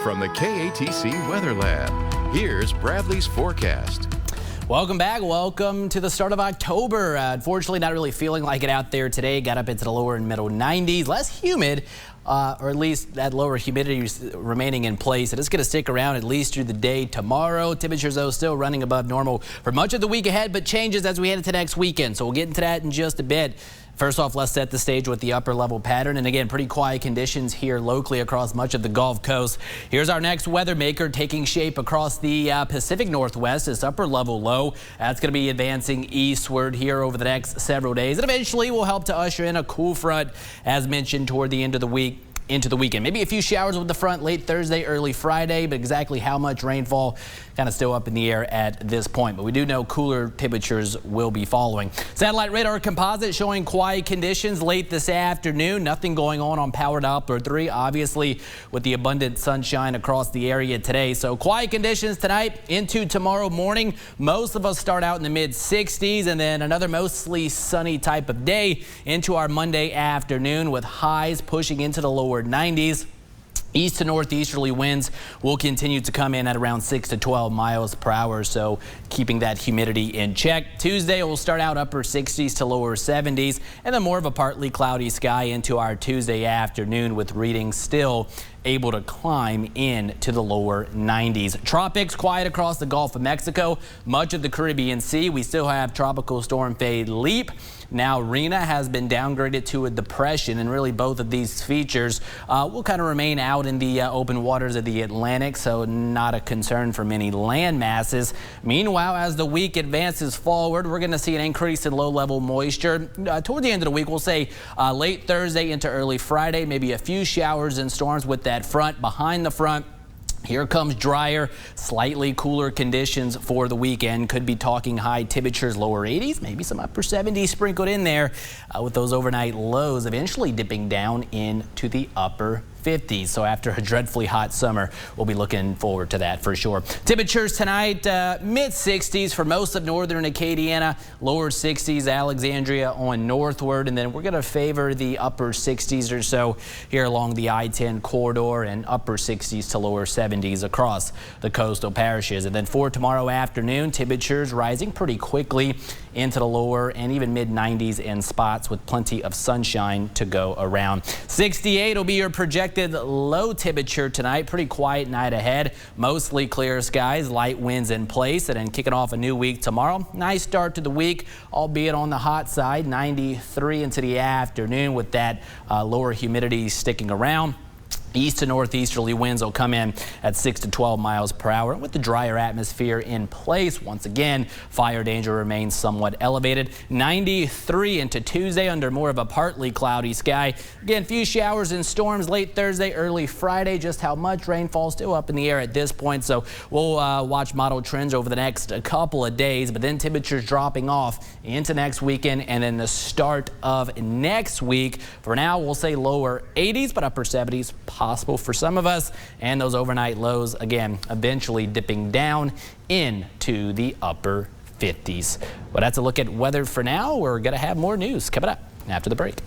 From the KATC Weather Lab, here's Bradley's forecast. Welcome back. Welcome to the start of October. Unfortunately, not really feeling like it out there today. Got up into the lower and middle 90s. Less humid, or at least that lower humidity is remaining in place. It is going to stick around at least through the day tomorrow. Temperatures, though, still running above normal for much of the week ahead, but changes as we head into next weekend. So we'll get into that in just a bit. First off, let's set the stage with the upper level pattern. And again, pretty quiet conditions here locally across much of the Gulf Coast. Here's our next weather maker taking shape across the Pacific Northwest. This upper level low, that's going to be advancing eastward here over the next several days. And eventually will help to usher in a cool front, as mentioned, toward the end of the week into the weekend. Maybe a few showers with the front late Thursday, early Friday, but exactly how much rainfall kind of still up in the air at this point. But we do know cooler temperatures will be following. Satellite radar composite showing quiet conditions late this afternoon. Nothing going on Power Doppler 3, obviously, with the abundant sunshine across the area today. So quiet conditions tonight into tomorrow morning. Most of us start out in the mid 60s and then another mostly sunny type of day into our Monday afternoon with highs pushing into the lower 90s. East to northeasterly winds will continue to come in at around 6 to 12 miles per hour, so keeping that humidity in check. Tuesday will start out upper 60s to lower 70s, and then more of a partly cloudy sky into our Tuesday afternoon, with readings still able to climb into the lower 90s. Tropics quiet across the Gulf of Mexico, much of the Caribbean Sea. We still have tropical storm Fade Leap. Now Rena has been downgraded to a depression, and really both of these features will kind of remain out in the open waters of the Atlantic, so not a concern for many land masses. Meanwhile, as the week advances forward, we're going to see an increase in low-level moisture. Toward the end of the week, we'll say late Thursday into early Friday, maybe a few showers and storms with that front. Behind the front, here comes drier, slightly cooler conditions for the weekend. Could be talking high temperatures, lower 80s, maybe some upper 70s sprinkled in there, with those overnight lows eventually dipping down into the upper 50s. So after a dreadfully hot summer, we'll be looking forward to that for sure. Temperatures tonight, mid 60s for most of northern Acadiana, lower 60s Alexandria on northward, and then we're going to favor the upper 60s or so here along the I-10 corridor, and upper 60s to lower 70s across the coastal parishes. And then for tomorrow afternoon, temperatures rising pretty quickly into the lower and even mid 90s in spots, with plenty of sunshine to go around. 68 will be your projected low temperature tonight. Pretty quiet night ahead. Mostly clear skies, light winds in place, and then kicking off a new week tomorrow. Nice start to the week, albeit on the hot side. 93 into the afternoon, with that lower humidity sticking around. East to northeasterly winds will come in at 6 to 12 miles per hour. With the drier atmosphere in place, once again, fire danger remains somewhat elevated. 93 into Tuesday under more of a partly cloudy sky. Again, few showers and storms late Thursday, early Friday. Just how much rainfall still up in the air at this point. So we'll watch model trends over the next couple of days, but then temperatures dropping off into next weekend and then the start of next week. For now, we'll say lower 80s, but upper 70s possible for some of us, and those overnight lows again eventually dipping down into the upper 50s. But that's a look at weather for now. We're going to have more news coming up after the break.